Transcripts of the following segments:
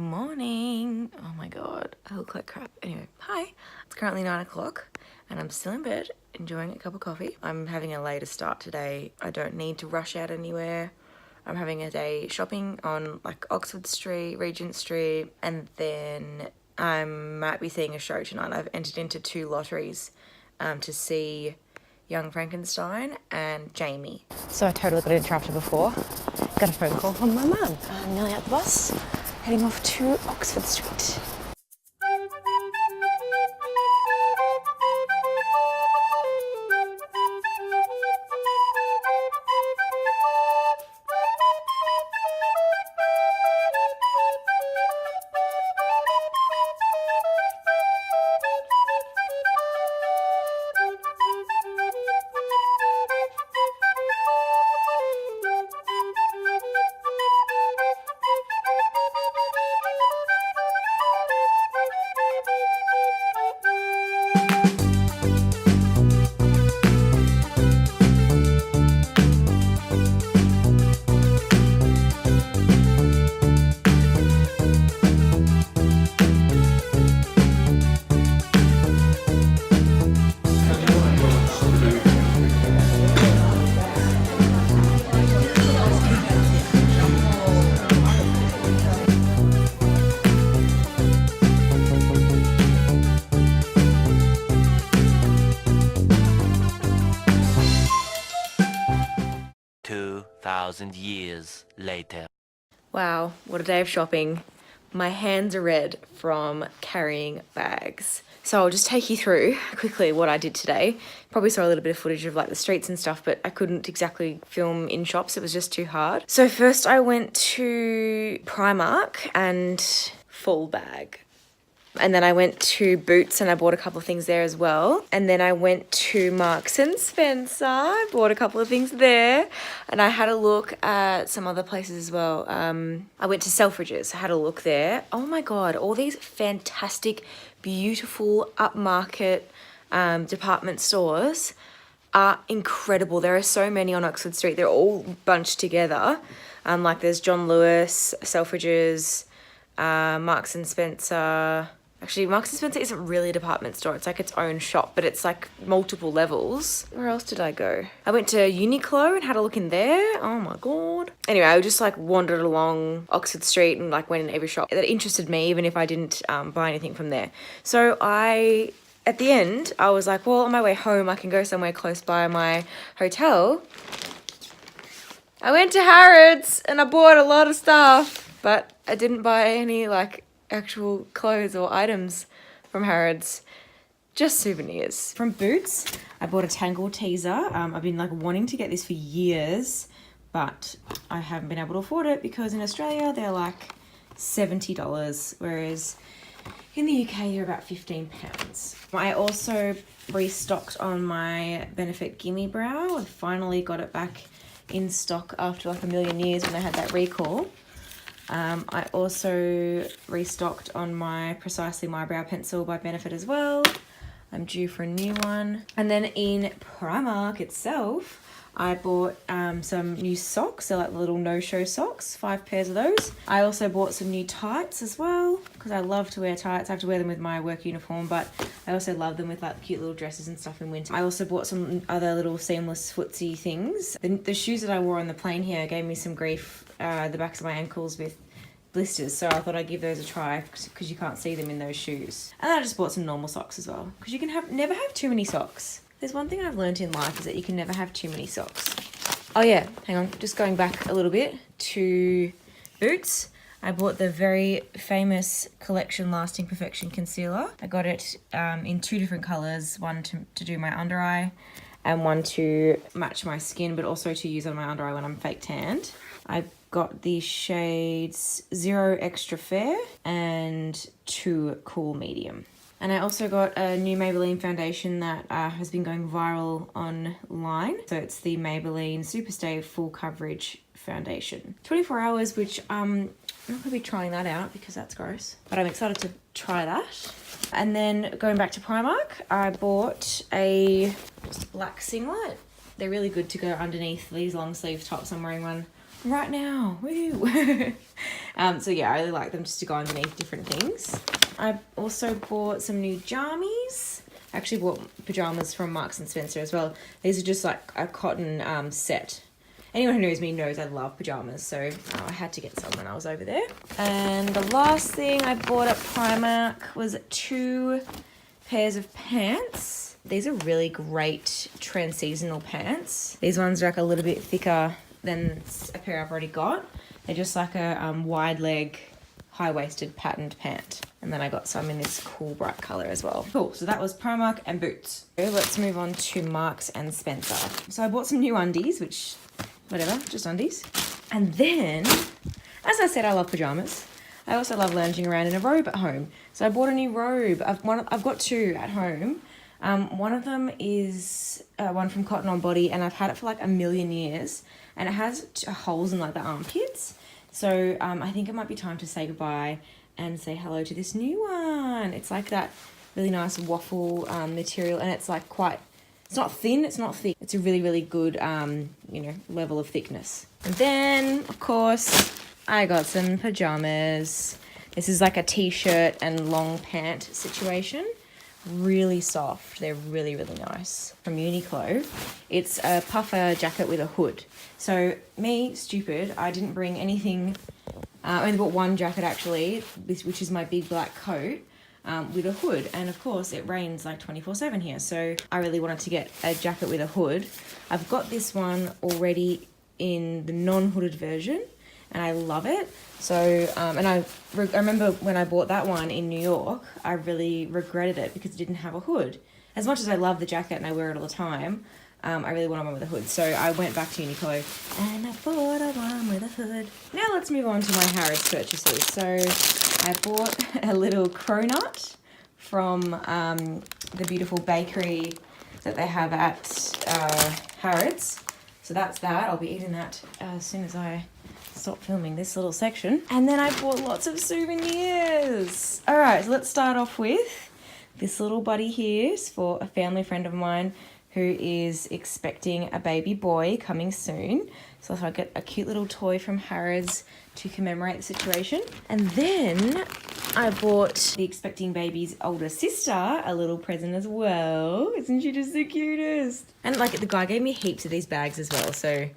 Morning. Oh my god, I look like crap. Anyway, hi. It's currently 9 o'clock and I'm still in bed enjoying a cup of coffee. I'm having a later start today. I don't need to rush out anywhere. I'm having a day shopping on like Oxford Street, Regent Street, and then I might be seeing a show tonight. I've entered into 2 lotteries to see Young Frankenstein and Jamie. So I totally got interrupted before. Got a phone call from my mum. I'm nearly at the bus, heading off to Oxford Street. Years later. Wow, what a day of shopping. My hands are red from carrying bags. So I'll just take you through quickly what I did today. Probably saw a little bit of footage of like the streets and stuff, but I couldn't exactly film in shops. It was just too hard. So first I went to Primark and full bag. And then I went to Boots and I bought a couple of things there as well. And then I went to Marks and Spencer. I bought a couple of things there. And I had a look at some other places as well. I went to Selfridges. I had a look there. Oh my God, all these fantastic, beautiful, upmarket department stores are incredible. There are so many on Oxford Street. They're all bunched together. Like there's John Lewis, Selfridges, Marks and Spencer. Actually, Marks and Spencer isn't really a department store. It's like its own shop, but it's like multiple levels. Where else did I go? I went to Uniqlo and had a look in there. Oh my God. Anyway, I just like wandered along Oxford Street and like went in every shop that interested me, even if I didn't buy anything from there. So at the end, I was like, well, on my way home, I can go somewhere close by my hotel. I went to Harrods and I bought a lot of stuff, but I didn't buy any like actual clothes or items from Harrods, just souvenirs. From Boots, I bought a Tangle teaser. I've been like wanting to get this for years, but I haven't been able to afford it because in Australia they're like $70, whereas in the UK they're about £15. I also restocked on my Benefit Gimme Brow. I finally got it back in stock after like a million years when they had that recall. I also restocked on my Precisely My Brow Pencil by Benefit as well. I'm due for a new one. And then in Primark itself, I bought some new socks. They're like the little no-show socks, 5 pairs of those. I also bought some new tights as well because I love to wear tights. I have to wear them with my work uniform, but I also love them with like cute little dresses and stuff in winter. I also bought some other little seamless footsie things. The shoes that I wore on the plane here gave me some grief, the backs of my ankles with blisters, so I thought I'd give those a try because you can't see them in those shoes. And I just bought some normal socks as well because you can never have too many socks. There's one thing I've learned in life is that you can never have too many socks. Oh yeah, hang on, just going back a little bit to Boots. I bought the very famous Collection Lasting Perfection Concealer. I got it in 2 different colours, one to do my under eye and one to match my skin, but also to use on my under eye when I'm fake tanned. I got the shades 0 Extra Fair and 2 Cool Medium. And I also got a new Maybelline foundation that has been going viral online. So it's the Maybelline Superstay Full Coverage Foundation. 24 hours, which I'm not going to be trying that out because that's gross. But I'm excited to try that. And then going back to Primark, I bought a black singlet. They're really good to go underneath these long sleeve tops. I'm wearing one right now. Woo! So yeah, I really like them just to go underneath different things. I also bought some new jammies. I actually bought pajamas from Marks and Spencer as well. These are just like a cotton set. Anyone who knows me knows I love pajamas, so I had to get some when I was over there. And the last thing I bought at Primark was 2 pairs of pants. These are really great trans-seasonal pants. These ones are like a little bit thicker than a pair I've already got. They're just like a wide leg, high-waisted patterned pant. And then I got some in this cool bright colour as well. Cool, so that was Primark and Boots. So let's move on to Marks and Spencer. So I bought some new undies, which, whatever, just undies. And then, as I said, I love pajamas. I also love lounging around in a robe at home. So I bought a new robe. I've got 2 at home. One of them is one from Cotton On Body, and I've had it for like a million years. And it has holes in like the armpits. So I think it might be time to say goodbye and say hello to this new one. It's like that really nice waffle material, and it's like it's not thin, it's not thick. It's a really, really good, level of thickness. And then, of course, I got some pajamas. This is like a t-shirt and long pant situation. Really soft. They're really, really nice. From Uniqlo. It's a puffer jacket with a hood. So me, stupid, I didn't bring anything. I only bought one jacket actually, which is my big black coat with a hood. And of course it rains like 24/7 here. So I really wanted to get a jacket with a hood. I've got this one already in the non-hooded version, and I love it. So, and I remember when I bought that one in New York, I really regretted it because it didn't have a hood. As much as I love the jacket and I wear it all the time, I really wanted one with a hood. So I went back to Uniqlo and I bought a one with a hood. Now let's move on to my Harrods purchases. So I bought a little cronut from the beautiful bakery that they have at Harrods. So that's that. I'll be eating that as soon as I stop filming this little section. And then I bought lots of souvenirs. All right, so let's start off with this little buddy here. Is for a family friend of mine who is expecting a baby boy coming soon. So I get a cute little toy from Harrods to commemorate the situation. And then I bought the expecting baby's older sister a little present as well. Isn't she just the cutest? And like the guy gave me heaps of these bags as well, so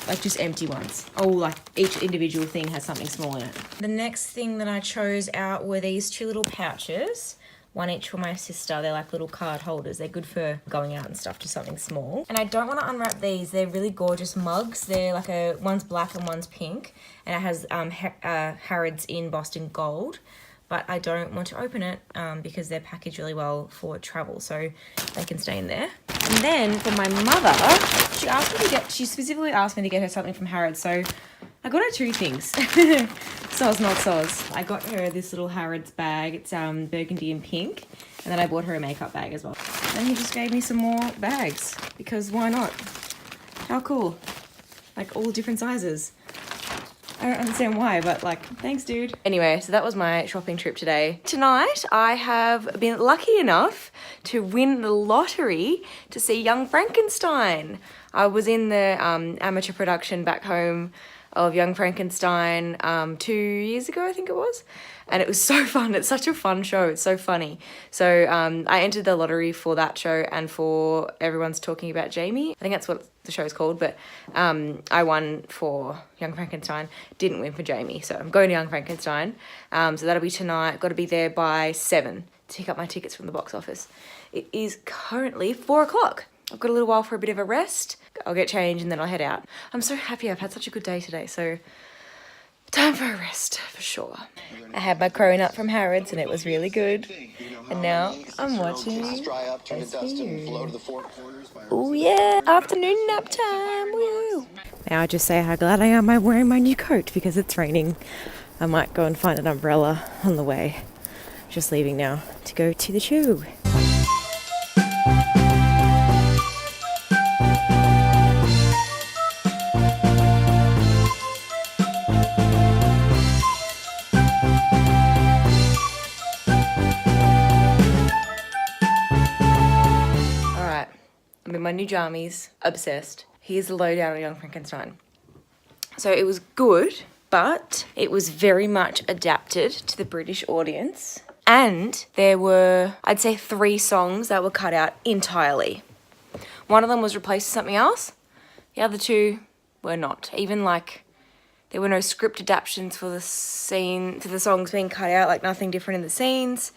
like just empty ones. Oh, like each individual thing has something small in it. The next thing that I chose out were these 2 little pouches. One each for my sister. They're like little card holders. They're good for going out and stuff, just something small. And I don't want to unwrap these. They're really gorgeous mugs. They're like one's black and one's pink. And it has Harrods in Boston Gold. But I don't want to open it because they're packaged really well for travel, so they can stay in there. And then for my mother, she specifically asked me to get her something from Harrods, so I got her 2 things. Soz, not soz. I got her this little Harrods bag. It's burgundy and pink. And then I bought her a makeup bag as well. And he just gave me some more bags because why not? How cool. Like all different sizes. I don't understand why, but like, thanks, dude. Anyway, so that was my shopping trip today. Tonight, I have been lucky enough to win the lottery to see Young Frankenstein. I was in the amateur production back home of Young Frankenstein 2 years ago, I think it was. And it was so fun. It's such a fun show. It's so funny. So I entered the lottery for that show and for Everyone's Talking About Jamie. I think that's what the show's called. But I won for Young Frankenstein. Didn't win for Jamie. So I'm going to Young Frankenstein. So that'll be tonight. Got to be there by 7 to pick up my tickets from the box office. It is currently 4 o'clock. I've got a little while for a bit of a rest. I'll get changed and then I'll head out. I'm so happy I've had such a good day today. So time for a rest, for sure. I had my cronut from Harrods and it was really good. And now I'm watching SVU. Oh yeah, afternoon nap time, woo! Now I just say how glad I am I'm wearing my new coat because it's raining. I might go and find an umbrella on the way. Just leaving now to go to the show. I'm in my new jammies, obsessed. Here's the lowdown on Young Frankenstein. So it was good, but it was very much adapted to the British audience. And there were, I'd say, 3 songs that were cut out entirely. One of them was replaced with something else. The other 2 were not. Even like, there were no script adaptations for the scene, for the songs being cut out, like nothing different in the scenes.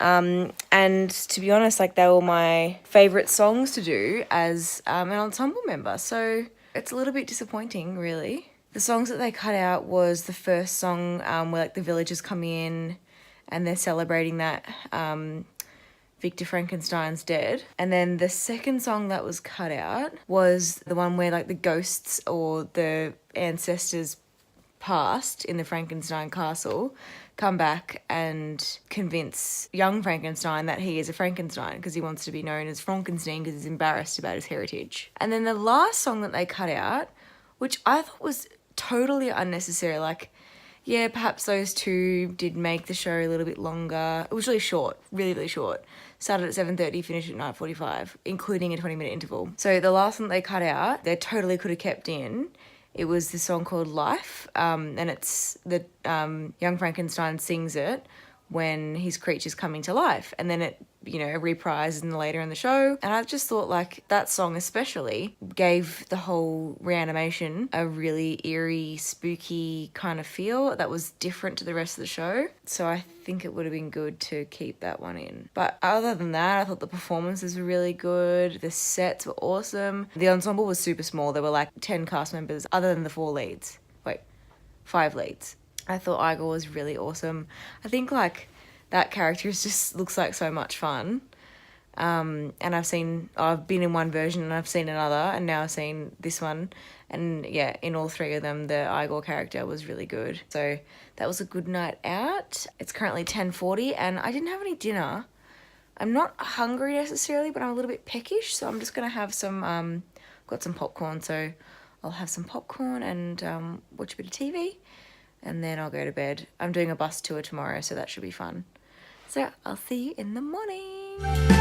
And to be honest, like they were my favourite songs to do as an ensemble member. So it's a little bit disappointing, really. The songs that they cut out was the first song where like the villagers come in and they're celebrating that Victor Frankenstein's dead. And then the second song that was cut out was the one where like the ghosts or the ancestors past in the Frankenstein castle come back and convince young Frankenstein that he is a Frankenstein because he wants to be known as Frankenstein because he's embarrassed about his heritage. And then the last song that they cut out, which I thought was totally unnecessary, like, yeah, perhaps those 2 did make the show a little bit longer. It was really short, really, really short. Started at 7:30, finished at 9:45, including a 20-minute interval. So the last one they cut out, they totally could have kept in. It was this song called Life, and it's the young Frankenstein sings it when his creature's coming to life. And then it, you know, reprises later in the show. And I just thought like that song especially gave the whole reanimation a really eerie, spooky kind of feel that was different to the rest of the show. So I think it would have been good to keep that one in. But other than that, I thought the performances were really good. The sets were awesome. The ensemble was super small. There were like 10 cast members other than the 4 leads. Wait, 5 leads. I thought Igor was really awesome. I think like that character just looks like so much fun. And I've been in one version and I've seen another and now I've seen this one. And yeah, in all 3 of them, the Igor character was really good. So that was a good night out. It's currently 10:40 and I didn't have any dinner. I'm not hungry necessarily, but I'm a little bit peckish. So I'm just going to have some, got some popcorn. So I'll have some popcorn and watch a bit of TV. And then I'll go to bed. I'm doing a bus tour tomorrow, so that should be fun. So I'll see you in the morning.